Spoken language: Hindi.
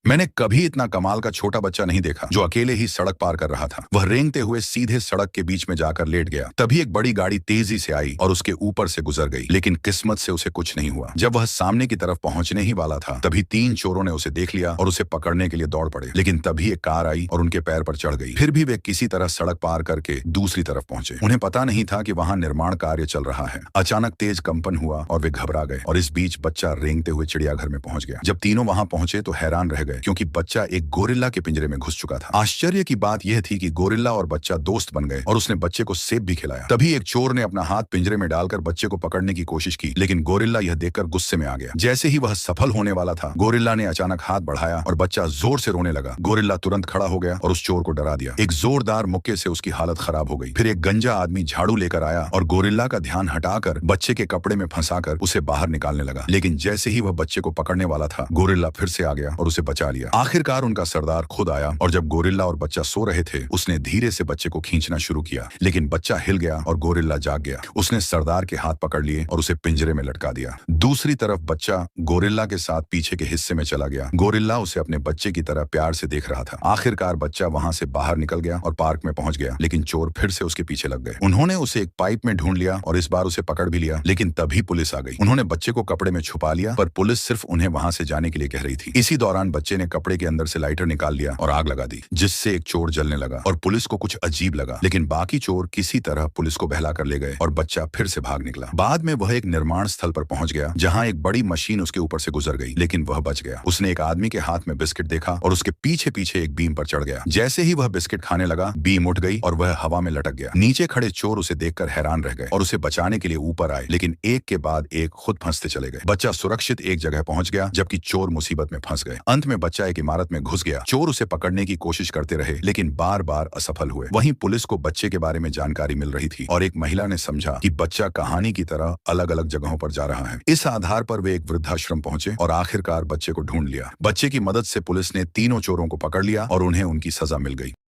मैंने कभी इतना कमाल का छोटा बच्चा नहीं देखा जो अकेले ही सड़क पार कर रहा था। वह रेंगते हुए सीधे सड़क के बीच में जाकर लेट गया। तभी एक बड़ी गाड़ी तेजी से आई और उसके ऊपर से गुजर गई, लेकिन किस्मत से उसे कुछ नहीं हुआ। जब वह सामने की तरफ पहुंचने ही वाला था, तभी 3 चोरों ने उसे देख लिया और उसे पकड़ने के लिए दौड़ पड़े। लेकिन तभी एक कार आई और उनके पैर पर चढ़ गई। फिर भी वे किसी तरह सड़क पार करके दूसरी तरफ पहुंचे। उन्हें पता नहीं था कि वहां निर्माण कार्य चल रहा है। अचानक तेज कंपन हुआ और वे घबरा गए, और इस बीच बच्चा रेंगते हुए चिड़ियाघर में पहुंच गया। जब तीनों वहां पहुंचे तो हैरान रह गए, क्योंकि बच्चा एक गोरिल्ला के पिंजरे में घुस चुका था। आश्चर्य की बात यह थी कि गोरिल्ला और बच्चा दोस्त बन गए और उसने बच्चे को सेब भी खिलाया। तभी एक चोर ने अपना हाथ पिंजरे में डालकर बच्चे को पकड़ने की कोशिश की, लेकिन गोरिल्ला यह देखकर गुस्से में आ गया। जैसे ही वह सफल होने वाला था, गोरिल्ला ने अचानक हाथ बढ़ाया और बच्चा जोर से रोने लगा। गोरिल्ला तुरंत खड़ा हो गया और उस चोर को डरा दिया। एक जोरदार मुक्के से उसकी हालत खराब हो गई। फिर एक गंजा आदमी झाड़ू लेकर आया और गोरिल्ला का ध्यान हटाकर बच्चे के कपड़े में फंसाकर उसे बाहर निकालने लगा। लेकिन जैसे ही वह बच्चे को पकड़ने वाला था, गोरिल्ला फिर से आ गया और उसे बचा लिया। आखिरकार उनका सरदार खुद आया, और जब गोरिल्ला और बच्चा सो रहे थे, उसने धीरे से बच्चे को खींचना शुरू किया। लेकिन बच्चा हिल गया और गोरिल्ला जाग गया। उसने सरदार के हाथ पकड़ लिए और उसे पिंजरे में लटका दिया। दूसरी तरफ बच्चा गोरिल्ला के साथ पीछे के हिस्से में चला गया। गोरिल्ला उसे अपने बच्चे की तरह प्यार से देख रहा था। आखिरकार बच्चा वहां से बाहर निकल गया और पार्क में पहुंच गया, लेकिन चोर फिर से उसके पीछे लग गए। उन्होंने उसे एक पाइप में ढूंढ लिया और इस बार उसे पकड़ भी लिया, लेकिन तभी पुलिस आ गई। उन्होंने बच्चे को कपड़े में छुपा लिया, पर पुलिस सिर्फ उन्हें वहां से जाने के लिए कह रही थी। इसी दौरान बच्चे ने कपड़े के अंदर से लाइटर निकाल लिया और आग लगा दी, जिससे एक चोर जलने लगा और पुलिस को कुछ अजीब लगा। लेकिन बाकी चोर किसी तरह पुलिस को बहला कर ले गए और बच्चा फिर से भाग निकला। बाद में वह एक निर्माण स्थल पर पहुंच गया, जहां एक बड़ी मशीन उसके ऊपर से गुजर गई, लेकिन वह बच गया। उसने एक आदमी के हाथ में बिस्किट देखा और उसके पीछे पीछे एक बीम पर चढ़ गया। जैसे ही वह बिस्किट खाने लगा, बीम उठ गई और वह हवा में लटक गया। नीचे खड़े चोर उसे देखकर हैरान रह गए और उसे बचाने के लिए ऊपर आए, लेकिन एक के बाद एक खुद फंसते चले गए। बच्चा सुरक्षित एक जगह पहुंच गया, जबकि चोर मुसीबत में फंस गए। अंत में बच्चा एक इमारत में घुस गया। चोर उसे पकड़ने की कोशिश करते रहे, लेकिन बार बार असफल हुए। वहीं पुलिस को बच्चे के बारे में जानकारी मिल रही थी और एक महिला ने समझा कि बच्चा कहानी की तरह अलग अलग जगहों पर जा रहा है। इस आधार पर वे एक वृद्धाश्रम पहुंचे और आखिरकार बच्चे को ढूंढ लिया। बच्चे की मदद से पुलिस ने तीनों चोरों को पकड़ लिया और उन्हें उनकी सजा मिल गई।